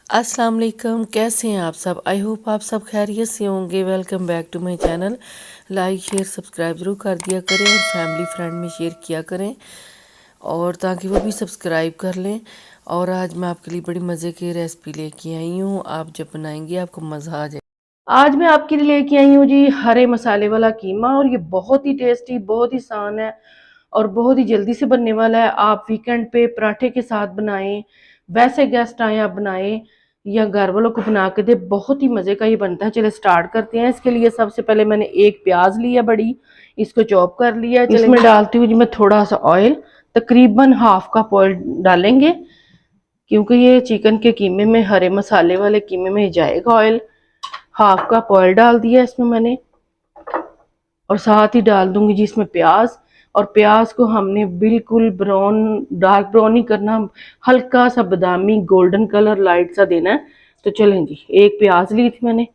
अस्सलाम वालेकुम, कैसे हैं आप सब। आई होप आप सब खैरियत से होंगे। Welcome back to my channel. Like share subscribe ज़रूर कर दिया करें और फैमिली फ्रेंड में शेयर किया करें और ताकि वो भी सब्सक्राइब कर लें। और आज मैं आपके लिए बड़ी मज़े की रेसिपी लेके आई हूँ। आप जब बनाएंगे आपको मज़ा आ जाए। आज मैं आपके लिए लेके आई हूँ जी हरे मसाले वाला कीमा, और ये बहुत ही टेस्टी, बहुत ही आसान है और बहुत ही जल्दी से बनने वाला है। आप वीकेंड पे पराठे के साथ बनाएं, वैसे गेस्ट आए आप बनाएं या घर वालों को बना के दे, बहुत ही मजे का ये बनता है। चले स्टार्ट करते हैं। इसके लिए सबसे पहले मैंने एक प्याज लिया बड़ी, इसको चॉप कर लिया। इसमें डालती हूँ जी मैं थोड़ा सा ऑयल, तकरीबन हाफ कप ऑयल डालेंगे क्योंकि ये चिकन के कीमे में, हरे मसाले वाले कीमे में जाएगा ऑयल। हाफ कप ऑयल डाल दिया इसमें मैंने, और साथ ही डाल दूंगी जी इसमें प्याज। और प्याज को हमने बिल्कुल ब्राउन, डार्क ब्राउन नहीं करना, हल्का सा बादामी गोल्डन कलर लाइट सा देना है। तो चलें जी, एक प्याज ली थी मैंने,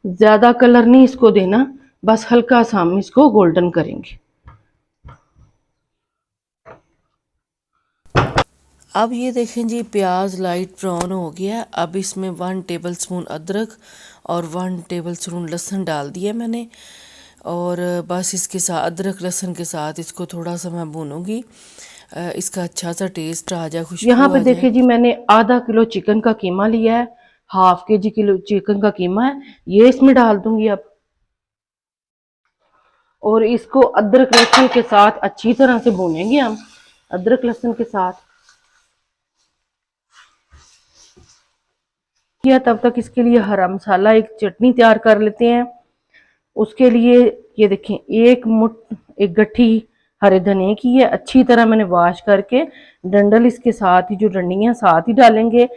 ज्यादा कलर नहीं इसको देना, बस हल्का सा हम इसको गोल्डन करेंगे। अब ये देखें जी प्याज लाइट ब्राउन हो गया। अब इसमें 1 टेबलस्पून अदरक और 1 टेबलस्पून लहसुन डाल दिया मैंने। और बस इसके साथ अदरक लहसुन के साथ इसको थोड़ा सा मैं भूनूंगी, इसका अच्छा सा टेस्ट आ जाए, खुशबू यहाँ पे आ जाए। देखिए जी मैंने आधा किलो चिकन का कीमा लिया है, हाफ के जी किलो चिकन का कीमा है, ये इसमें डाल दूंगी अब। और इसको अदरक लहसुन के साथ अच्छी तरह से भूनेंगे हम, अदरक लहसुन के साथ किया। तब तक इसके लिए हरा मसाला, एक चटनी तैयार कर लेते हैं। उसके लिए ये देखें, एक गट्ठी हरे धनिए की है, अच्छी तरह मैंने वॉश करके, डंडल इसके साथ ही, जो डंडियां साथ ही डालेंगे।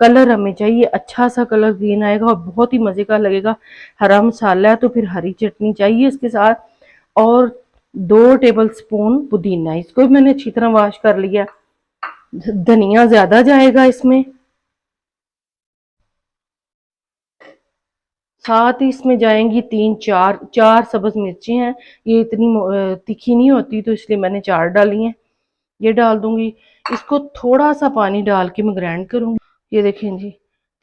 कलर हमें चाहिए अच्छा सा कलर ग्रीन आएगा और बहुत ही मजे का लगेगा। हरा मसाला है तो फिर हरी चटनी चाहिए इसके साथ। और 2 टेबल स्पून पुदीना, इसको भी मैंने अच्छी तरह वॉश कर लिया। धनिया ज्यादा जाएगा इसमें। साथ ही इसमें जाएंगी चार सब्ज मिर्ची हैं। ये इतनी तीखी नहीं होती तो इसलिए मैंने 4 डाली हैं, ये डाल दूंगी। इसको थोड़ा सा पानी डाल के मैं ग्राइंड करूंगी। ये देखें जी,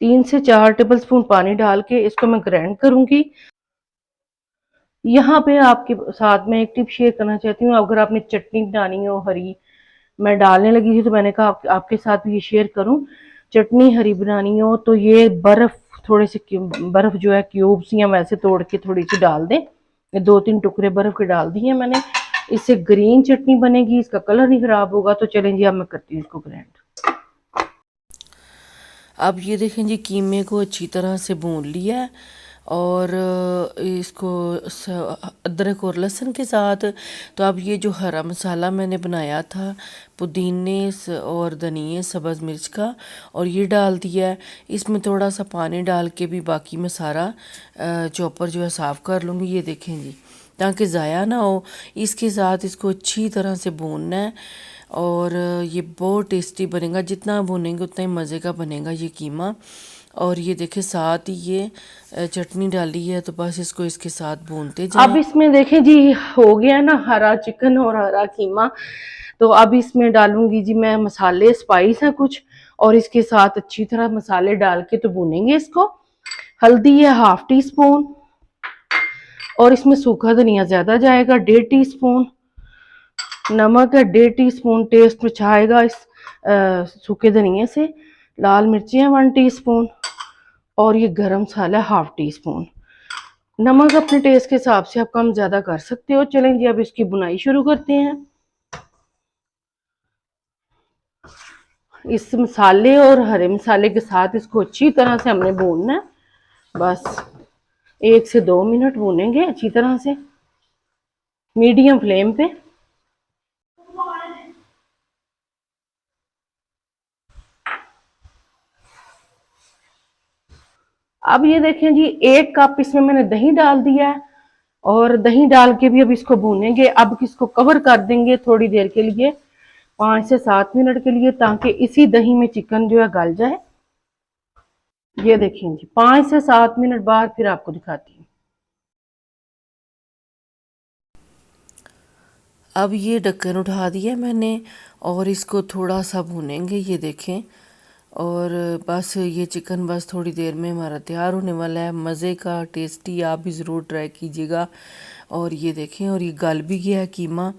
3 से 4 टेबल स्पून पानी डाल के इसको मैं ग्राइंड करूंगी। यहाँ पे आपके साथ में एक टिप शेयर करना चाहती हूँ। अगर आपने चटनी बनानी हो हरी, मैं डालने लगी थी तो मैंने कहा आपके साथ भी ये शेयर करूं। चटनी हरी बनानी हो तो ये बर्फ, थोड़े से बर्फ जो है क्यूब्स या वैसे तोड़ के थोड़ी सी डाल दें। ये 2-3 टुकड़े बर्फ के डाल दिए मैंने। इससे ग्रीन चटनी बनेगी, इसका कलर नहीं खराब होगा। तो चलें जी, अब मैं करती हूँ इसको ग्राइंड। अब ये देखें जी कीमे को अच्छी तरह से भून लिया है और इसको अदरक और लहसुन के साथ। तो अब ये जो हरा मसाला मैंने बनाया था, पुदीने और धनिए सब्ज़ मिर्च का, और ये डाल दिया है। इसमें थोड़ा सा पानी डाल के भी बाकी मैं सारा चॉपर जो है साफ़ कर लूँगी। ये देखें जी, ताकि ज़ाया ना हो। इसके साथ इसको अच्छी तरह से भूनना है और ये बहुत टेस्टी बनेगा। जितना भुनेंगे उतना ही मज़े का बनेगा ये कीमा। और ये देखिए साथ ही ये चटनी डाली है, तो बस इसको इसके साथ भूनते अब जाएं। इसमें देखें जी, हो गया ना हरा चिकन और हरा कीमा। तो अब इसमें डालूंगी जी मैं मसाले, स्पाइस है कुछ, और इसके साथ अच्छी तरह मसाले डाल के तो भूनेंगे इसको। हल्दी है ½ टी स्पून, और इसमें सूखा धनिया ज्यादा जाएगा 1.5 टी स्पून। नमक है 1.5 टी स्पून, टेस्ट अच्छा आएगा इस सूखे धनिया से। लाल मिर्ची है 1 टी स्पून, और ये गरम मसाला है ½ टी स्पून। नमक अपने टेस्ट के हिसाब से आप कम ज्यादा कर सकते हो। चलें जी, अब इसकी बुनाई शुरू करते हैं। इस मसाले और हरे मसाले के साथ इसको अच्छी तरह से हमने भूनना है। बस 1 से 2 मिनट भूनेंगे अच्छी तरह से, मीडियम फ्लेम पे। अब ये देखें जी, 1 कप इसमें मैंने दही डाल दिया है, और दही डाल के भी अब इसको भूनेंगे। अब इसको कवर कर देंगे थोड़ी देर के लिए, 5 से 7 मिनट के लिए, ताकि इसी दही में चिकन जो है गल जाए। ये देखें जी, 5 से 7 मिनट बाद फिर आपको दिखाती हूँ। अब ये ढक्कन उठा दिया मैंने और इसको थोड़ा सा भूनेंगे, ये देखें। और बस ये चिकन बस थोड़ी देर में हमारा तैयार होने वाला है। मज़े का, टेस्टी, आप भी ज़रूर ट्राई कीजिएगा। और ये देखें, और ये गल भी गया है कीमा।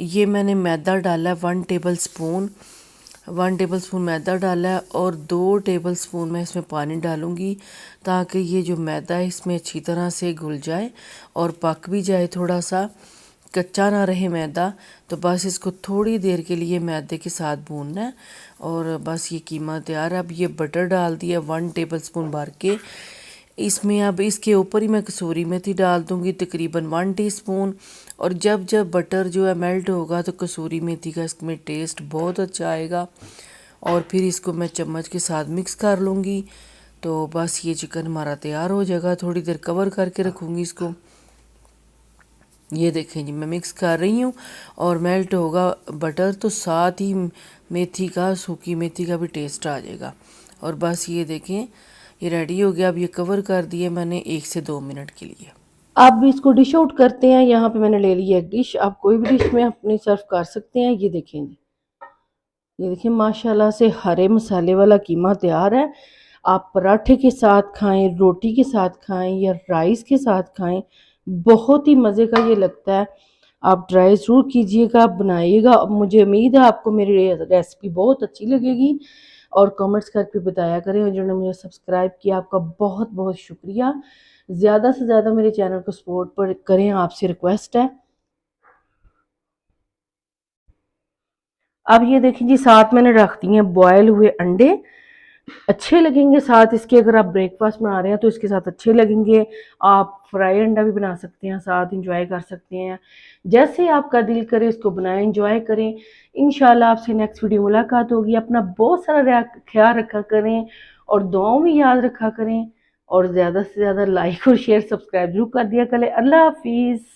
ये मैंने मैदा डाला है 1 टेबल स्पून मैदा डाला है और 2 टेबल स्पून मैं इसमें पानी डालूंगी, ताकि ये जो मैदा है इसमें अच्छी तरह से घुल जाए और पक भी जाए, थोड़ा सा कच्चा ना रहे मैदा। तो बस इसको थोड़ी देर के लिए मैदे के साथ भूनना है और बस ये कीमा तैयार है। अब ये बटर डाल दिया 1 टेबल स्पून भर के। इसमें अब इसके ऊपर ही मैं कसूरी मेथी डाल दूंगी, तकरीबन 1 टीस्पून। और जब जब बटर जो है मेल्ट होगा तो कसूरी मेथी का इसमें टेस्ट बहुत अच्छा आएगा। और फिर इसको मैं चम्मच के साथ मिक्स कर लूँगी। तो बस ये चिकन हमारा तैयार हो जाएगा। थोड़ी देर कवर करके रखूँगी इसको। ये देखें जी, मैं मिक्स कर रही हूँ और मेल्ट होगा बटर, तो साथ ही मेथी का, सूखी मेथी का भी टेस्ट आ जाएगा। और बस ये देखें, ये रेडी हो गया। अब ये कवर कर दिए मैंने 1 से 2 मिनट के लिए। अब इसको डिश आउट करते हैं। यहाँ पे मैंने ले ली है एक डिश, आप कोई भी डिश में अपनी सर्व कर सकते हैं। ये देखें जी, ये देखिए माशाल्लाह से हरे मसाले वाला कीमा तैयार है। आप पराठे के साथ खाएं, रोटी के साथ खाएं या राइस के साथ खाएं, बहुत ही मज़े का ये लगता है। आप ट्राई ज़रूर कीजिएगा, बनाइएगा। मुझे उम्मीद है आपको मेरी रेसिपी बहुत अच्छी लगेगी और कमेंट्स करके बताया करें। और जिन्होंने मुझे सब्सक्राइब किया, आपका बहुत बहुत शुक्रिया। ज़्यादा से ज़्यादा मेरे चैनल को सपोर्ट पर करें, आपसे रिक्वेस्ट है। अब ये देखिए जी, साथ मैंने रख दिए हैं बॉयल हुए अंडे, अच्छे लगेंगे साथ इसके। अगर आप ब्रेकफास्ट बना रहे हैं तो इसके साथ अच्छे लगेंगे। आप फ्राई अंडा भी बना सकते हैं, साथ इंजॉय कर सकते हैं। जैसे आपका दिल करे इसको बनाएं, इंजॉय करें। इंशाल्लाह आपसे नेक्स्ट वीडियो मुलाकात होगी। अपना बहुत सारा ख्याल रखा करें और दुआओं में याद रखा करें। और ज़्यादा से ज़्यादा लाइक और शेयर सब्सक्राइब जरूर कर दिया करें। अल्लाह हाफिज़।